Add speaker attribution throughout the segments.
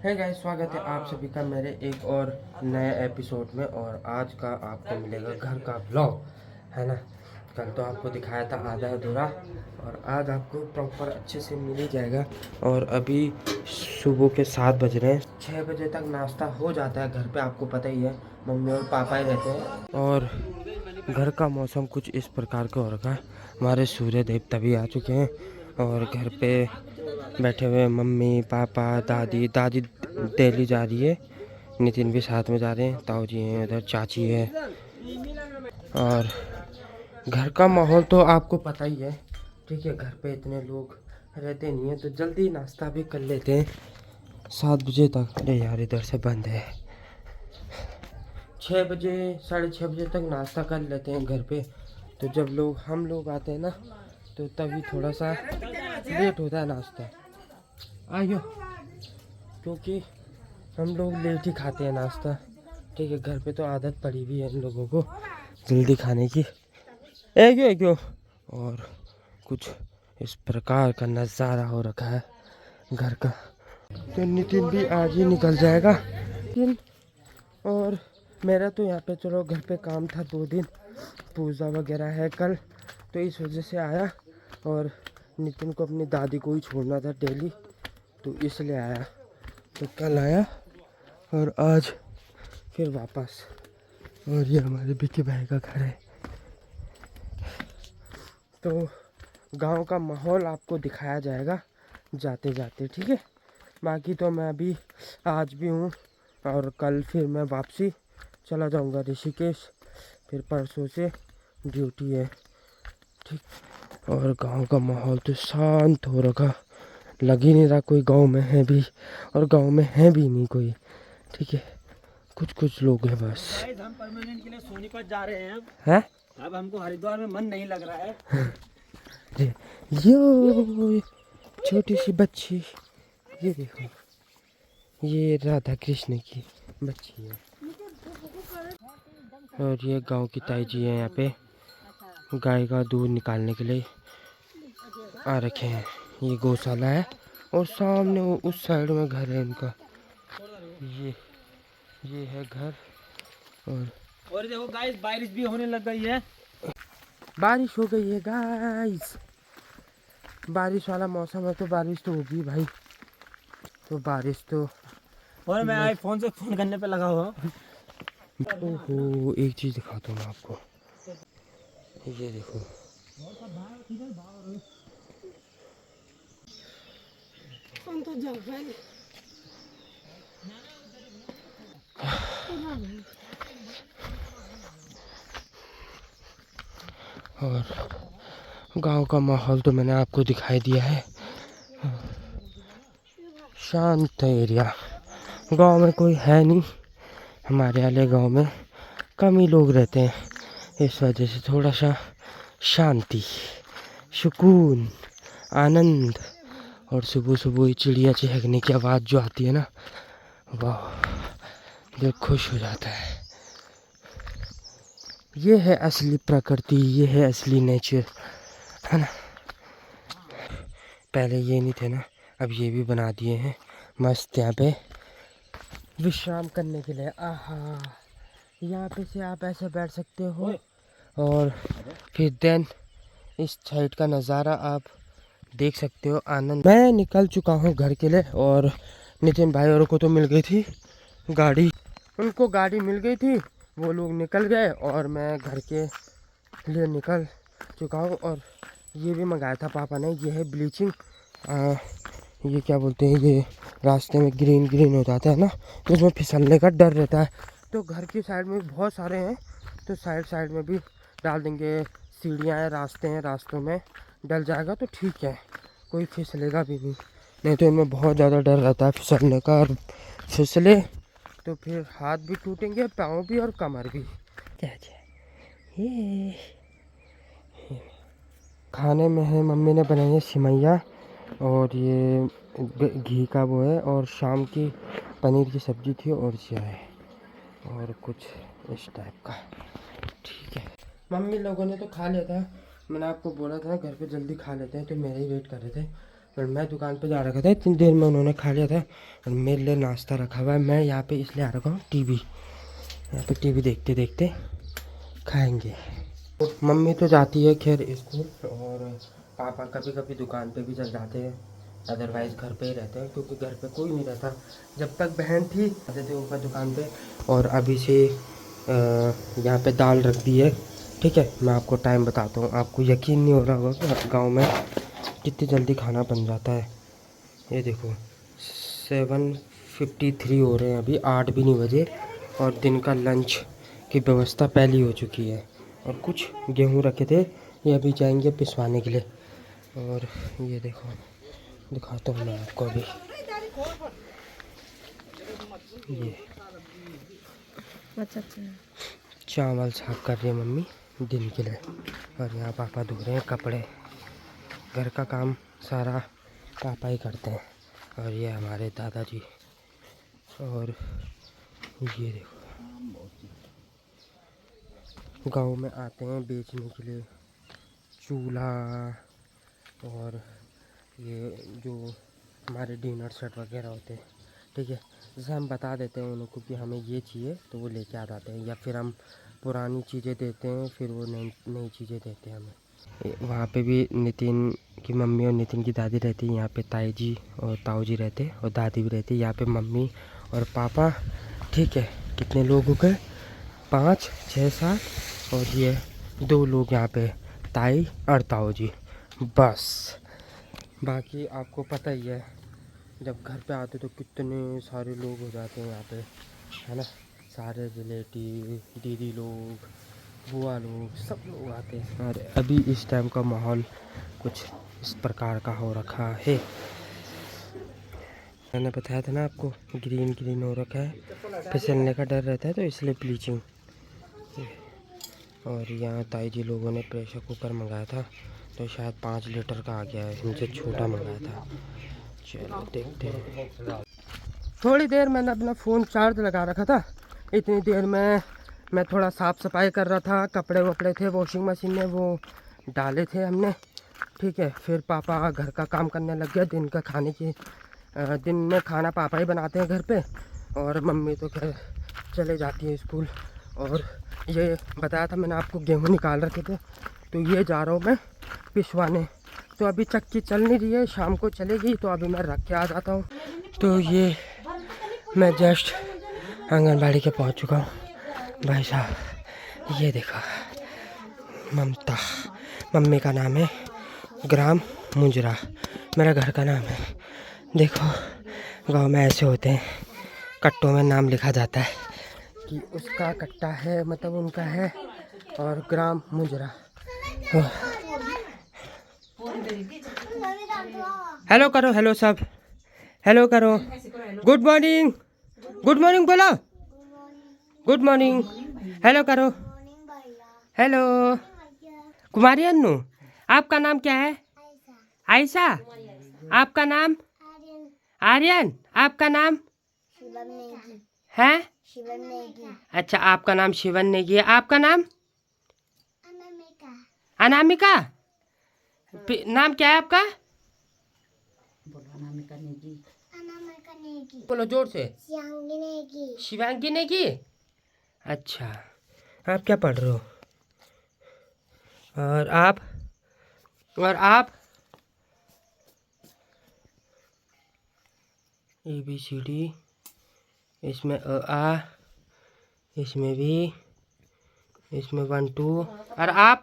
Speaker 1: है गाइस, स्वागत है आप सभी का मेरे एक और नए एपिसोड में। और आज का आपको मिलेगा घर का ब्लॉग, है ना। कल तो आपको दिखाया था आधा अधूरा, और आज आपको प्रॉपर अच्छे से मिल ही जाएगा। और अभी सुबह के 7 बज रहे हैं। 6 बजे तक नाश्ता हो जाता है घर पे, आपको पता ही है, मम्मी और पापा ही रहते हैं। और घर का मौसम कुछ इस प्रकार का हो रखा है। हमारे सूर्य देव तभी आ चुके हैं, और घर पे बैठे हुए मम्मी पापा दादी दादी दिल्ली जा रही है, नितिन भी साथ में जा रहे हैं, ताऊ जी हैं उधर, चाची है। और घर का माहौल तो आपको पता ही है, ठीक है। घर पे इतने लोग रहते नहीं है, तो जल्दी नाश्ता भी कर लेते हैं 7 बजे तक। अरे यार, इधर से बंद है। 6 बजे 6:30 बजे तक नाश्ता कर लेते हैं घर पे। तो जब हम लोग आते हैं ना, तो तभी थोड़ा सा लेट होता है नाश्ता। आइयो, क्योंकि हम लोग लेट ही खाते हैं नाश्ता, ठीक है। घर पे तो आदत पड़ी हुई है इन लोगों को जल्दी खाने की। एक और कुछ इस प्रकार का नज़ारा हो रखा है घर का। तो नितिन भी आज ही निकल जाएगा, लेकिन और मेरा तो यहाँ पे चलो घर पे काम था, 2 दिन पूजा वगैरह है कल, तो इस वजह से आया। और नितिन को अपनी दादी को ही छोड़ना था डेली, तो इसलिए आया। तो कल आया और आज फिर वापस। और ये हमारे बिक्की भाई का घर है। तो गांव का माहौल आपको दिखाया जाएगा जाते जाते, ठीक है। बाकी तो मैं अभी आज भी हूँ, और कल फिर मैं वापसी चला जाऊँगा ऋषिकेश, फिर परसों से ड्यूटी है, ठीक। और गांव का माहौल तो शांत हो रखा, लग ही नहीं रहा कोई गांव में है भी, और गांव में है भी नहीं कोई, ठीक है। कुछ कुछ लोग हैं बस।
Speaker 2: हम परमानेंट के लिए सोनीपत जा रहे हैं।
Speaker 1: हैं?
Speaker 2: अब हमको हरिद्वार में मन नहीं लग रहा है।
Speaker 1: यो छोटी सी बच्ची, ये देखो, ये राधा कृष्ण की बच्ची है। और ये गांव की ताई जी है, यहाँ पे गाय का दूध निकालने के लिए आ रखे हैं। ये गौशाला है, और सामने वो उस साइड में घर है इनका। ये है घर।
Speaker 2: और देखो गाइस, बारिश भी होने लग गई है।
Speaker 1: बारिश हो गई है गाइस, बारिश वाला मौसम है, तो बारिश तो होगी भाई। तो बारिश तो,
Speaker 2: और मैं आईफोन से फोन करने पे लगा हुआ।
Speaker 1: ओहो, एक चीज दिखाता हूँ आपको, ये देखो। और गांव का माहौल तो मैंने आपको दिखाई दिया है, शांत है एरिया। गांव में कोई है नहीं, हमारे वाले गांव में कम ही लोग रहते हैं, इस वजह से थोड़ा सा शांति, सुकून, आनंद। और सुबह सुबह चिड़िया चहकने की आवाज़ जो आती है ना, वाह, दिल खुश हो जाता है। ये है असली प्रकृति, ये है असली नेचर, है ना। पहले ये नहीं थे ना, अब ये भी बना दिए हैं मस्त, यहाँ पे विश्राम करने के लिए। आहा, यहाँ पे से आप ऐसे बैठ सकते हो, और फिर देन इस साइड का नज़ारा आप देख सकते हो, आनंद। मैं निकल चुका हूँ घर के लिए, और नितिन भाई और को तो मिल गई थी गाड़ी, उनको गाड़ी मिल गई थी, वो लोग निकल गए, और मैं घर के लिए निकल चुका हूँ। और ये भी मंगाया था पापा ने, ये है ब्लीचिंग, ये क्या बोलते हैं, ये रास्ते में ग्रीन ग्रीन हो जाता है ना, तो उसमें फिसलने का डर रहता है। तो घर की साइड में बहुत सारे हैं, तो साइड साइड में भी डाल देंगे। सीढ़ियाँ हैं, रास्ते हैं, रास्तों में डल जाएगा तो ठीक है, कोई फिसलेगा भी नहीं। नहीं तो इनमें बहुत ज़्यादा डर रहता है फिसलने का, और फिसले तो फिर हाथ भी टूटेंगे, पाँव भी, और कमर भी। क्या ये खाने में है, मम्मी ने बनाई है सिमैया, और ये घी का वो है, और शाम की पनीर की सब्ज़ी थी, और चाय, और कुछ इस टाइप का, ठीक है। मम्मी लोगों ने तो खा लिया था, मैंने आपको बोला था घर पे जल्दी खा लेते हैं, तो मेरा ही वेट कर रहे थे। और मैं दुकान पे जा रखा था, इतनी देर में उन्होंने खा लिया था और मेरे लिए नाश्ता रखा हुआ है। मैं यहाँ पे इसलिए आ रखा हूँ टीवी, यहाँ पे टीवी देखते देखते खाएंगे। तो मम्मी तो जाती है खैर स्कूल और पापा कभी कभी दुकान पे भी चल जाते हैं, अदरवाइज़ घर पे ही रहते हैं क्योंकि घर पे कोई नहीं रहता। जब तक बहन थी आते थे ऊपर दुकान पे, और अभी से यहाँ पे दाल रख दी है। ठीक है, मैं आपको टाइम बताता हूँ, आपको यकीन नहीं हो रहा होगा कि गाँव में कितनी जल्दी खाना बन जाता है। ये देखो 7:53 हो रहे हैं, अभी 8 भी नहीं बजे और दिन का लंच की व्यवस्था पहली हो चुकी है। और कुछ गेहूँ रखे थे, ये अभी जाएंगे पिसवाने के लिए। और ये देखो, दिखाता हूँ मैं आपको अभी, ये चावल साफ कर रही है मम्मी दिन के लिए, और यहाँ पापा धो रहे हैं कपड़े। घर का काम सारा पापा ही करते हैं। और ये हमारे दादाजी, और ये देखो गांव में आते हैं बेचने के लिए चूल्हा, और ये जो हमारे डिनर सेट वगैरह होते हैं। ठीक है, जैसे हम बता देते हैं उनको कि हमें ये चाहिए तो वो लेके आ जाते हैं, या फिर हम पुरानी चीज़ें देते हैं फिर वो नई नई चीज़ें देते हैं हमें। वहाँ पे भी नितिन की मम्मी और नितिन की दादी रहती है, यहाँ पे ताई जी और ताऊ जी रहते और दादी भी रहती है। यहाँ पे मम्मी और पापा। ठीक है, कितने लोग हो गए, 5 6 7, और ये 2 लोग यहाँ पे ताई और ताऊ जी, बस। बाकी आपको पता ही है जब घर पे आते तो कितने सारे लोग हो जाते हैं यहाँ पे, है ना। सारे रिलेटिव, दीदी लोग, बुआ लोग, सब लोग आते हैं। और अभी इस टाइम का माहौल कुछ इस प्रकार का हो रखा है। मैंने बताया था ना आपको, ग्रीन ग्रीन हो रखा है, फिसलने का डर रहता है तो इसलिए ब्लीचिंग। और यहाँ ताई जी लोगों ने प्रेशर कुकर मंगाया था तो शायद 5 लीटर का आ गया है, इनसे छोटा मंगाया था। चलो देखते हैं। थोड़ी देर मैंने अपना फ़ोन चार्ज लगा रखा था, इतनी देर में मैं थोड़ा साफ़ सफाई कर रहा था, कपड़े वपड़े थे वॉशिंग मशीन में वो डाले थे हमने। ठीक है, फिर पापा घर का काम करने लग गया, दिन का खाने की दिन में खाना पापा ही बनाते हैं घर पे, और मम्मी तो खैर चले जाती है स्कूल। और ये बताया था मैंने आपको, गेहूँ निकाल रखे थे तो ये जा रहा हूँ मैं पिसवाने। तो अभी चक्की चल नहीं रही है, शाम को चलेगी तो अभी मैं रख के आ जाता हूँ। तो ये मैं जस्ट आंगनबाड़ी के पहुँच चुका हूँ। भाई साहब ये देखो, ममता मम्मी का नाम है, ग्राम मुंजरा मेरा घर का नाम है। देखो गांव में ऐसे होते हैं, कट्टों में नाम लिखा जाता है कि उसका कट्टा है, मतलब उनका है, और ग्राम मुंजरा। तो हेलो करो, हेलो सब हेलो करो, गुड मॉर्निंग, गुड मॉर्निंग बोलो, गुड मॉर्निंग, हेलो करो, हेलो। कुमारी अन्नू, आपका नाम क्या है? आयशा। आपका नाम? आर्यन। आपका नाम है? अच्छा, आपका नाम शिवन नेगी है। आपका नाम? अनामिका। नाम क्या है आपका? बोलो जोर से। शिवांगी नेगी। अच्छा, आप क्या पढ़ रहे हो? और आप? और आप? ABCD, इसमें आ, इसमें भी, इसमें 1 2। और आप?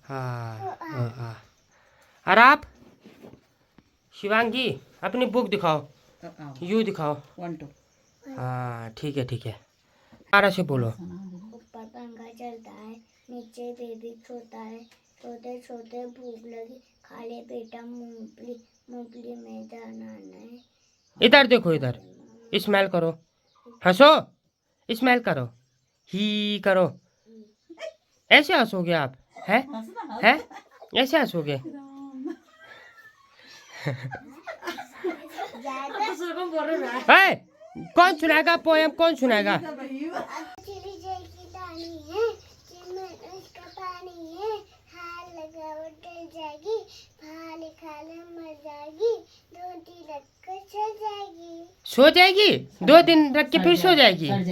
Speaker 1: हाँ और आप? शिवांगी अपनी बुक दिखाओ, यू दिखाओ। 1 2। हाँ ठीक है ठीक है, आरा से बोलो।
Speaker 3: ऊपर पंखा चलता है, नीचे बेबी सोता है, सोते सोते भूख लगी, खा ले बेटा मूंगफली, मूंगफली में दाना है।
Speaker 1: इधर देखो, इधर स्माइल करो, हंसो, स्माइल करो, ही करो। ऐसे हंसोगे आप? है ऐसे हंसोगे? है? कौन सुनाएगा पोएम, कौन सुनाएगा?
Speaker 3: खा ले मर जाएगी, 2 दिन रख कर चल जाएगी।
Speaker 1: सो जाएगी, 2 दिन रख के फिर सो जाएगी।
Speaker 2: सड़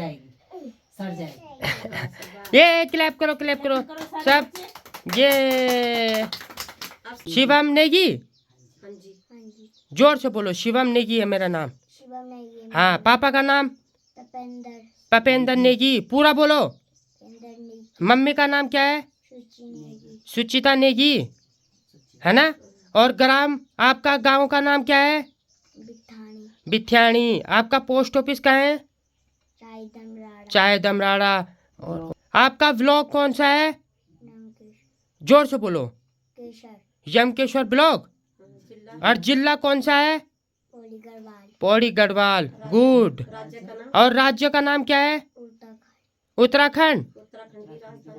Speaker 2: जाएगी।
Speaker 1: ये क्लैप करो सब। ये शिवम नेगी,
Speaker 3: हाँ जी।
Speaker 1: जोर से बोलो। शिवम नेगी है मेरा नाम।
Speaker 3: शिवम नेगी।
Speaker 1: हाँ, पापा का नाम
Speaker 3: तपेंद्र।
Speaker 1: पपेंद्र नेगी। पूरा बोलो।
Speaker 3: तपेंद्र नेगी।
Speaker 1: मम्मी का नाम क्या है?
Speaker 3: सुची नेगी।
Speaker 1: सुचिता नेगी, है ना? और ग्राम, आपका गांव का नाम क्या है?
Speaker 3: बिठानी।
Speaker 1: बिथ्याणी। आपका पोस्ट ऑफिस कहाँ है?
Speaker 3: चाय
Speaker 1: चाय दमराड़ा। और आपका व्लॉग कौन सा है?
Speaker 3: केशर।
Speaker 1: जोर से बोलो।
Speaker 3: केशर।
Speaker 1: यमकेश्वर ब्लॉग। और जिला कौन सा है?
Speaker 3: पौड़ी गढ़वाल।
Speaker 1: पौड़ी गढ़वाल। गुड। और राज्य का नाम क्या है? उत्तराखंड।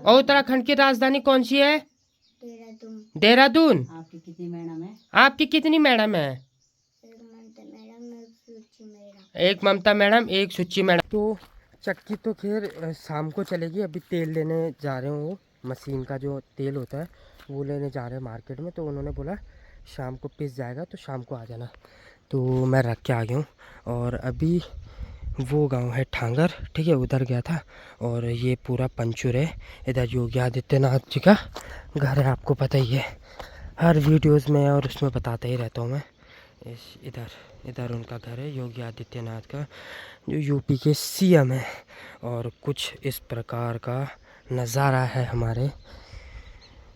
Speaker 1: और उत्तराखंड की राजधानी कौन सी है?
Speaker 3: देहरादून।
Speaker 1: देहरादून।
Speaker 2: आपकी कितनी मैडम है?
Speaker 1: आपकी कितनी मैडम है? एक ममता मैडम, एक सुच्ची मैडम। तो चक्की तो खैर शाम को चलेगी। अभी तेल लेने जा रहे हैं, वो मशीन का जो तेल होता है वो लेने जा रहे हैं मार्केट में। तो उन्होंने बोला शाम को पिस जाएगा तो शाम को आ जाना। तो मैं रख के आ गया हूँ। और अभी वो गांव है ठांगर, ठीक है, उधर गया था। और ये पूरा पंचुर है। इधर योगी आदित्यनाथ जी का घर है, आपको पता ही है, हर वीडियोस में और उसमें बताता ही रहता हूँ मैं। इधर उनका घर है, योगी आदित्यनाथ का, जो यूपी के सीएम है। और कुछ इस प्रकार का नज़ारा है हमारे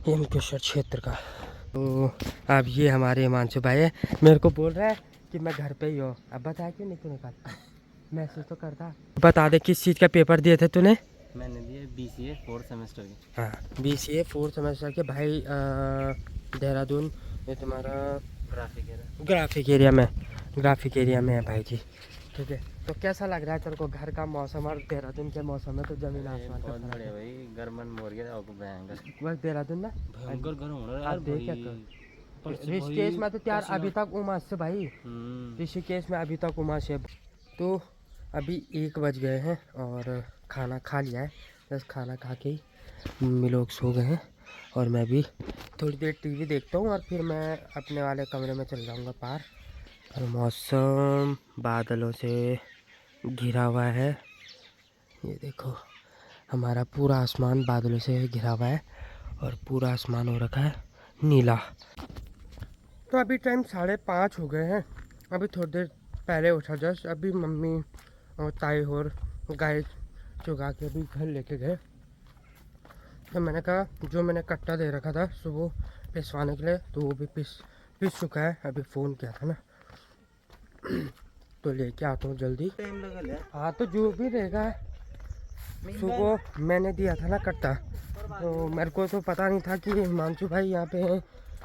Speaker 1: यमकेश्वर क्षेत्र का। तो अब ये हमारे हिमांशु भाई है, मेरे को बोल रहा है कि मैं घर पे ही हूँ। अब बता क्यों नहीं तूने कहा? मैसेज तो करता। बता दे किस चीज़ का पेपर दिए थे तूने?
Speaker 4: मैंने दिए BCA 4th सेमेस्टर के।
Speaker 1: हाँ, BCA 4th सेमेस्टर के भाई। देहरादून, ये तुम्हारा ग्राफिक एरिया में है भाई जी, ठीक है। तो कैसा लग रहा है तेरे को घर का मौसम और देहरादून के मौसम में? तो जमीन आसमान का
Speaker 4: बहुत
Speaker 1: फर्क
Speaker 4: बढ़िया
Speaker 1: है।
Speaker 4: भाई, गर्मन मोर गया आपको भयंकर
Speaker 1: बस देहरादून ना
Speaker 4: भयंकर गर्म हो रहा है
Speaker 1: आप
Speaker 4: यार
Speaker 1: देख क्या
Speaker 4: भाई।
Speaker 1: कर। ऋषिकेश में तो यार अभी तक उमस से भाई, ऋषिकेश में अभी तक उमस है। तो अभी 1 बज गए हैं और खाना खा लिया है। बस खाना खा के ही मम्मी लोग सो गए हैं। और मैं भी थोड़ी देर टीवी देखता हूँ और फिर मैं अपने वाले कमरे में चल जाऊँगा पार। और मौसम बादलों से घिरा हुआ है, ये देखो हमारा पूरा आसमान बादलों से घिरा हुआ है। और पूरा आसमान हो रखा है नीला। तो अभी टाइम 5:30 हो गए हैं। अभी थोड़ी देर पहले उठा जस्ट। अभी मम्मी और ताई और गाय चुगा के अभी घर लेके गए। तो मैंने कहा जो मैंने कट्टा दे रखा था सुबह पिसवाने के लिए, तो वो भी पिस चुका है। अभी फ़ोन किया था ना, तो लेके आता हूँ जल्दी। हाँ, तो जो भी रहेगा, सुबह मैंने दिया था ना कट्टा, तो मेरे को तो पता नहीं था कि हिमांशु भाई यहाँ पे हैं।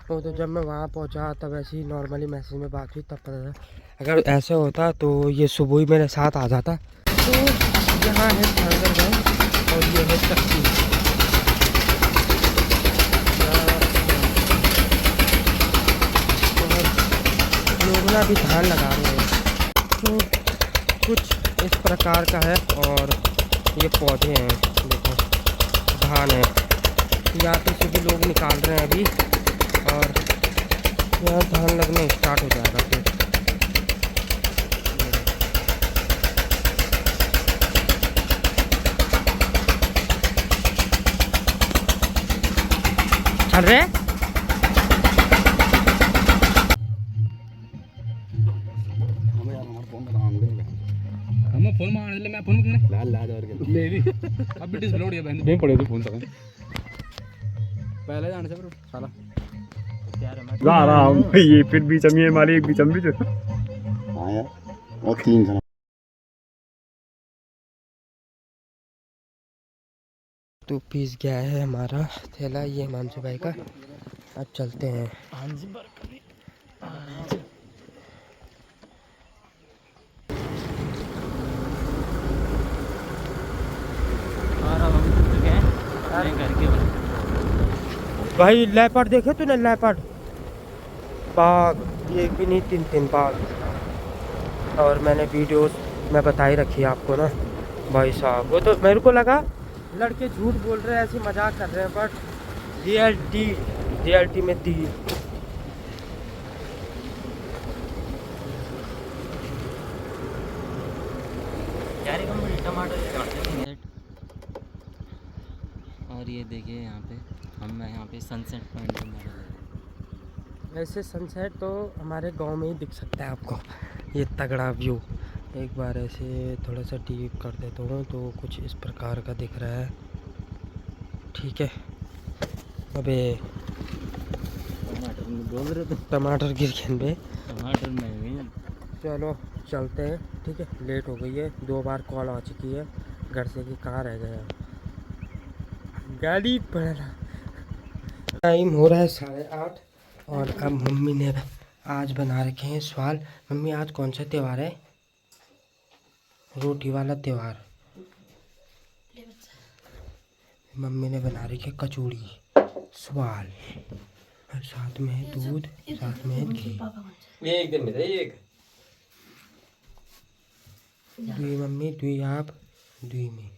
Speaker 1: तो जब मैं वहाँ पहुँचा तब ऐसे ही नॉर्मली मैसेज में बात हुई, तब पता था। अगर ऐसे होता तो ये सुबह ही मेरे साथ आ जाता। तो यहाँ है ठांगर गाँव और ये है चक्की। लोग ना अभी धान लगा रहे हैं। तो कुछ इस प्रकार का है। और ये पौधे हैं, देखो धान है, यहाँ पे से भी लोग निकाल रहे हैं अभी। और यहाँ धान लगने स्टार्ट हो जाएगा फिर। चल रहे
Speaker 5: हम फोन मार ले, मैं फोन करने लाल और के ले ली अब भी डिस्प्ले उड़ गया बहन में पड़े तो फोन तक पहले जाने से पर साला
Speaker 4: ला
Speaker 5: रहा ये फिर बीच में ये माली बीच में जो
Speaker 4: हां यार, और 3 जन।
Speaker 1: तो पीस गया है हमारा थैला, ये हिमांशु भाई का। अब चलते हैं। भाई लेपर्ड देखे तूने? लेपर्ड बाघ, ये भी नहीं 3 बाघ। और मैंने वीडियोस में बताई रखी है आपको ना भाई साहब। वो तो मेरे को लगा लड़के झूठ बोल रहे हैं, ऐसे मजाक कर रहे हैं, बट रियलिटी में थी।
Speaker 4: यार एकदम बड़ी टमाटर के काटते हैं। और ये देखिए यहाँ पे हम यहाँ पे सनसेट पॉइंट पे मौजूद हैं।
Speaker 1: वैसे सनसेट तो हमारे गांव में ही दिख सकता है आपको, ये तगड़ा व्यू। एक बार ऐसे थोड़ा सा डीप कर देता हूँ तो कुछ इस प्रकार का दिख रहा है। ठीक है, अबे
Speaker 4: टमाटर में बोल रहे थे,
Speaker 1: टमाटर गिर गए बे।
Speaker 4: टमाटर नहीं है।
Speaker 1: चलो चलते हैं, ठीक है, लेट हो गई है, 2 बार कॉल आ चुकी है घर से कि कहाँ रह गया। गाड़ी पड़ा, टाइम हो रहा है 8:30 और अब मम्मी ने आज बना रखे हैं सवाल। मम्मी आज कौन सा त्यौहार है? रोटी वाला त्यौहार। मम्मी ने बना रखी है कचौड़ी, सवाल, और साथ में है दूध, साथ में है घी।
Speaker 2: एकदम मेरा एक
Speaker 1: दुई मम्मी दुई आप दुई में